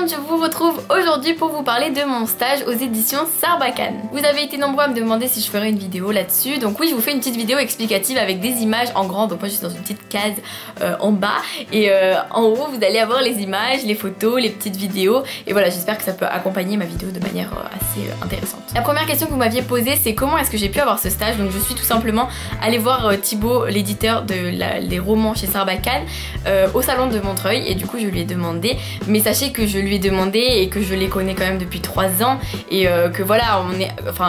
monde, je vous retrouve aujourd'hui pour vous parler de mon stage aux éditions Sarbacane. Vous avez été nombreux à me demander si je ferais une vidéo là-dessus, donc oui, je vous fais une petite vidéo explicative avec des images en grand. Donc moi je suis dans une petite case en bas et en haut vous allez avoir les images, les photos, les petites vidéos et voilà, j'espère que ça peut accompagner ma vidéo de manière assez intéressante. La première question que vous m'aviez posée, c'est comment est-ce que j'ai pu avoir ce stage. Donc je suis tout simplement allée voir Thibaut, l'éditeur des romans chez Sarbacane, au salon de Montreuil, et du coup je lui ai demandé, mais sachez que je lui ai demandé et que je les connais quand même depuis 3 ans et que voilà,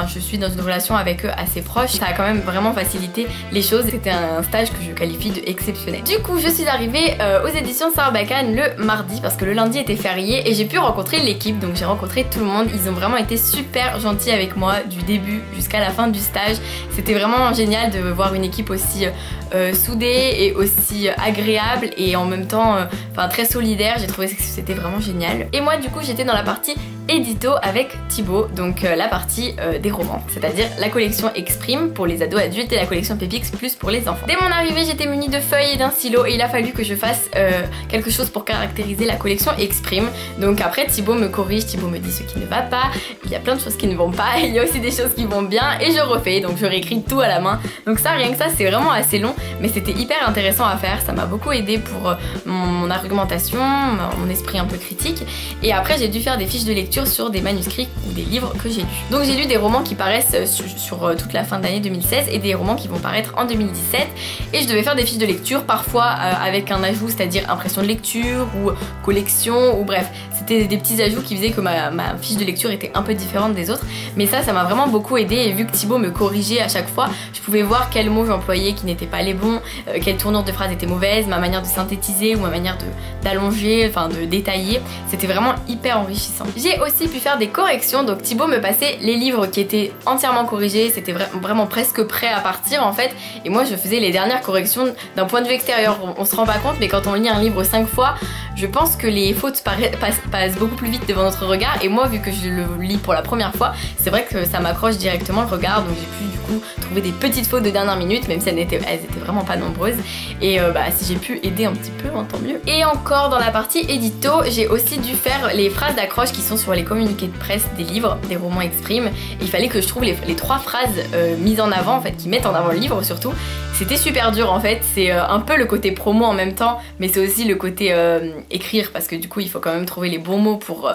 je suis dans une relation avec eux assez proche. Ça a quand même vraiment facilité les choses. C'était un stage que je qualifie de exceptionnel. Du coup je suis arrivée aux éditions Sarbacane le mardi parce que le lundi était férié et j'ai pu rencontrer l'équipe. Donc j'ai rencontré tout le monde, ils ont vraiment été super gentils avec moi du début jusqu'à la fin du stage. C'était vraiment génial de voir une équipe aussi soudée et aussi agréable et en même temps très solidaire. J'ai trouvé que c'était vraiment génial. Et moi du coup j'étais dans la partie édito avec Thibaut, donc la partie des romans, c'est-à-dire la collection Exprime pour les ados adultes et la collection Pépix Plus pour les enfants. Dès mon arrivée j'étais munie de feuilles et d'un stylo et il a fallu que je fasse quelque chose pour caractériser la collection Exprime. Donc après Thibaut me corrige, Thibaut me dit ce qui ne va pas, il y a plein de choses qui ne vont pas, il y a aussi des choses qui vont bien et je refais, donc je réécris tout à la main. Donc ça, rien que ça, c'est vraiment assez long mais c'était hyper intéressant à faire, ça m'a beaucoup aidé pour mon argumentation, mon esprit un peu critique. Et après j'ai dû faire des fiches de lecture sur des manuscrits ou des livres que j'ai lus. Donc j'ai lu des romans qui paraissent sur toute la fin d'année 2016 et des romans qui vont paraître en 2017 et je devais faire des fiches de lecture, parfois avec un ajout, c'est-à-dire impression de lecture ou collection ou bref, c'était des petits ajouts qui faisaient que ma fiche de lecture était un peu différente des autres, mais ça m'a vraiment beaucoup aidé. Et vu que Thibaut me corrigeait à chaque fois, je pouvais voir quels mots j'employais qui n'étaient pas les bons, quelle tournure de phrase était mauvaise, ma manière de synthétiser ou ma manière d'allonger, de détailler. C'était vraiment hyper enrichissant. J'ai aussi pu faire des corrections, donc Thibaut me passait les livres qui étaient entièrement corrigés, c'était vraiment presque prêt à partir en fait, et moi je faisais les dernières corrections d'un point de vue extérieur. On se rend pas compte, mais quand on lit un livre 5 fois, je pense que les fautes passent beaucoup plus vite devant notre regard, et moi vu que je le lis pour la première fois, c'est vrai que ça m'accroche directement le regard, donc j'ai pu du coup trouver des petites fautes de dernière minute, même si elles étaient vraiment pas nombreuses, et si j'ai pu aider un petit peu, tant mieux. Et encore dans la partie édito, j'ai aussi dû faire les phrases d'accroche qui sont sur les communiqués de presse des livres, des romans Exprime, et il fallait que je trouve les 3 phrases mises en avant en fait, qui mettent en avant le livre surtout. C'était super dur en fait, c'est un peu le côté promo en même temps, mais c'est aussi le côté écrire, parce que du coup il faut quand même trouver les bons mots pour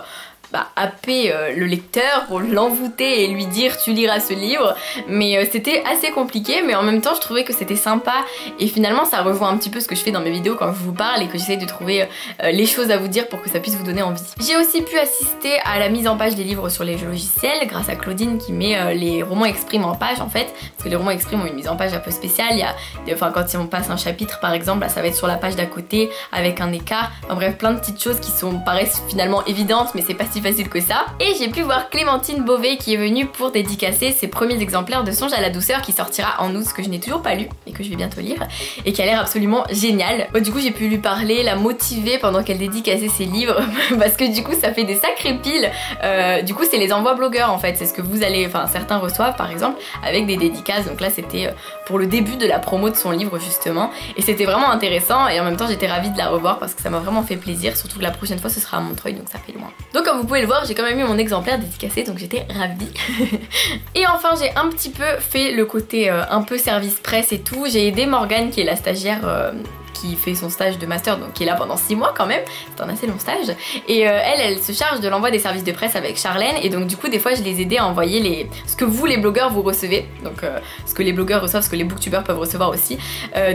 happer le lecteur, pour l'envoûter et lui dire tu liras ce livre. Mais c'était assez compliqué, mais en même temps je trouvais que c'était sympa et finalement ça rejoint un petit peu ce que je fais dans mes vidéos quand je vous parle et que j'essaie de trouver les choses à vous dire pour que ça puisse vous donner envie. J'ai aussi pu assister à la mise en page des livres sur les logiciels grâce à Claudine qui met les romans Exprime en page en fait, parce que les romans Exprime ont une mise en page un peu spéciale. Il y a quand on passe un chapitre par exemple, ça va être sur la page d'à côté avec un écart, bref plein de petites choses qui paraissent finalement évidentes, mais c'est pas si facile que ça. Et j'ai pu voir Clémentine Beauvais qui est venue pour dédicacer ses premiers exemplaires de Songe à la douceur qui sortira en août, que je n'ai toujours pas lu et que je vais bientôt lire et qui a l'air absolument génial. Du coup j'ai pu lui parler, la motiver pendant qu'elle dédicaçait ses livres parce que du coup ça fait des sacrées piles. Du coup c'est les envois blogueurs en fait, c'est ce que vous allez, certains reçoivent par exemple avec des dédicaces. Donc là c'était pour le début de la promo de son livre justement, et c'était vraiment intéressant et en même temps j'étais ravie de la revoir parce que ça m'a vraiment fait plaisir, surtout que la prochaine fois ce sera à Montreuil, donc ça fait loin. Donc comme vous pouvez le voir, j'ai quand même eu mon exemplaire dédicacé, donc j'étais ravie. Et enfin j'ai un petit peu fait le côté un peu service presse et tout. J'ai aidé Morgane qui est la stagiaire qui fait son stage de master, donc qui est là pendant 6 mois quand même, c'est un assez long stage, et elle se charge de l'envoi des services de presse avec Charlène, et donc du coup des fois je les aidais à envoyer ce que vous les blogueurs vous recevez, donc ce que les blogueurs reçoivent, ce que les booktubeurs peuvent recevoir aussi,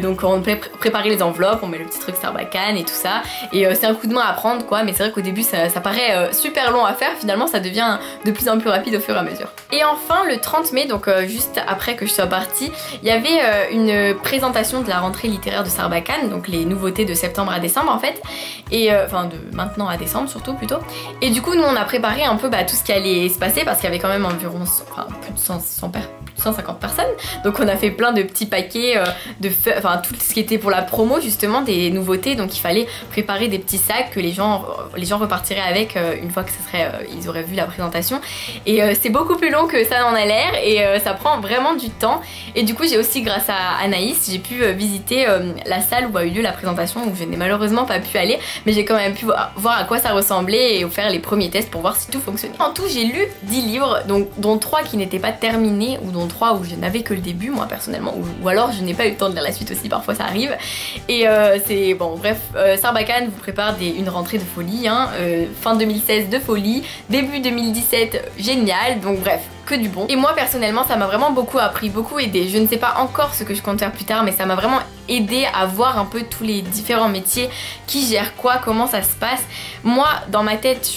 donc on peut préparer les enveloppes, on met le petit truc Sarbacane et tout ça, et c'est un coup de main à prendre quoi, mais c'est vrai qu'au début ça paraît super long à faire, finalement ça devient de plus en plus rapide au fur et à mesure. Et enfin le 30 mai, donc juste après que je sois partie, il y avait une présentation de la rentrée littéraire de Sarbacane, donc les nouveautés de septembre à décembre en fait, et de maintenant à décembre surtout plutôt. Et du coup nous on a préparé un peu tout ce qui allait se passer parce qu'il y avait quand même environ plus de 150 personnes, donc on a fait plein de petits paquets tout ce qui était pour la promo justement des nouveautés, donc il fallait préparer des petits sacs que les gens repartiraient avec une fois que ils auraient vu la présentation, et c'est beaucoup plus long que ça n'en a l'air et ça prend vraiment du temps. Et du coup j'ai aussi, grâce à Anaïs, j'ai pu visiter la salle où a eu lieu la présentation où je n'ai malheureusement pas pu aller, mais j'ai quand même pu voir à quoi ça ressemblait et faire les premiers tests pour voir si tout fonctionnait. En tout j'ai lu 10 livres, donc, dont 3 qui n'étaient pas terminés ou dont 3 où je n'avais que le début moi personnellement, ou alors je n'ai pas eu le temps de lire la suite aussi, parfois ça arrive. Et c'est bon bref, Sarbacane vous prépare une rentrée de folie, hein, fin 2016 de folie, début 2017 génial, donc bref, que du bon. Et moi personnellement ça m'a vraiment beaucoup appris, beaucoup aidé. Je ne sais pas encore ce que je compte faire plus tard, mais ça m'a vraiment aidé à voir un peu tous les différents métiers, qui gère quoi, comment ça se passe. Moi dans ma tête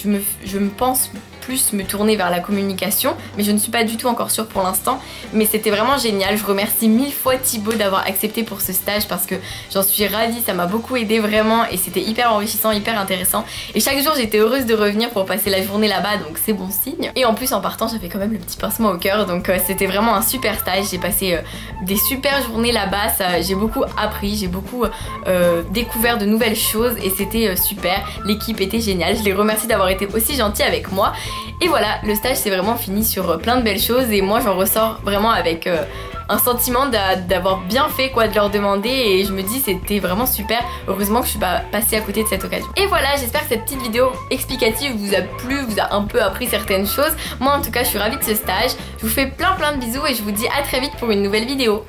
je me pense plus me tourner vers la communication, mais je ne suis pas du tout encore sûre pour l'instant, mais c'était vraiment génial. Je remercie 1000 fois Thibaut d'avoir accepté pour ce stage parce que j'en suis ravie, ça m'a beaucoup aidé vraiment et c'était hyper enrichissant, hyper intéressant, et chaque jour j'étais heureuse de revenir pour passer la journée là-bas, donc c'est bon signe. Et en plus en partant j'avais quand même le petit pincement au cœur, donc c'était vraiment un super stage. J'ai passé des super journées là-bas, j'ai beaucoup appris, j'ai beaucoup découvert de nouvelles choses et c'était super. L'équipe était géniale, je les remercie d'avoir été aussi gentils avec moi. Et voilà, le stage s'est vraiment fini sur plein de belles choses et moi j'en ressors vraiment avec un sentiment d'avoir bien fait quoi, de leur demander, et je me dis c'était vraiment super. Heureusement que je suis pas passée à côté de cette occasion. Et voilà, j'espère que cette petite vidéo explicative vous a plu, vous a un peu appris certaines choses. Moi en tout cas je suis ravie de ce stage. Je vous fais plein de bisous et je vous dis à très vite pour une nouvelle vidéo.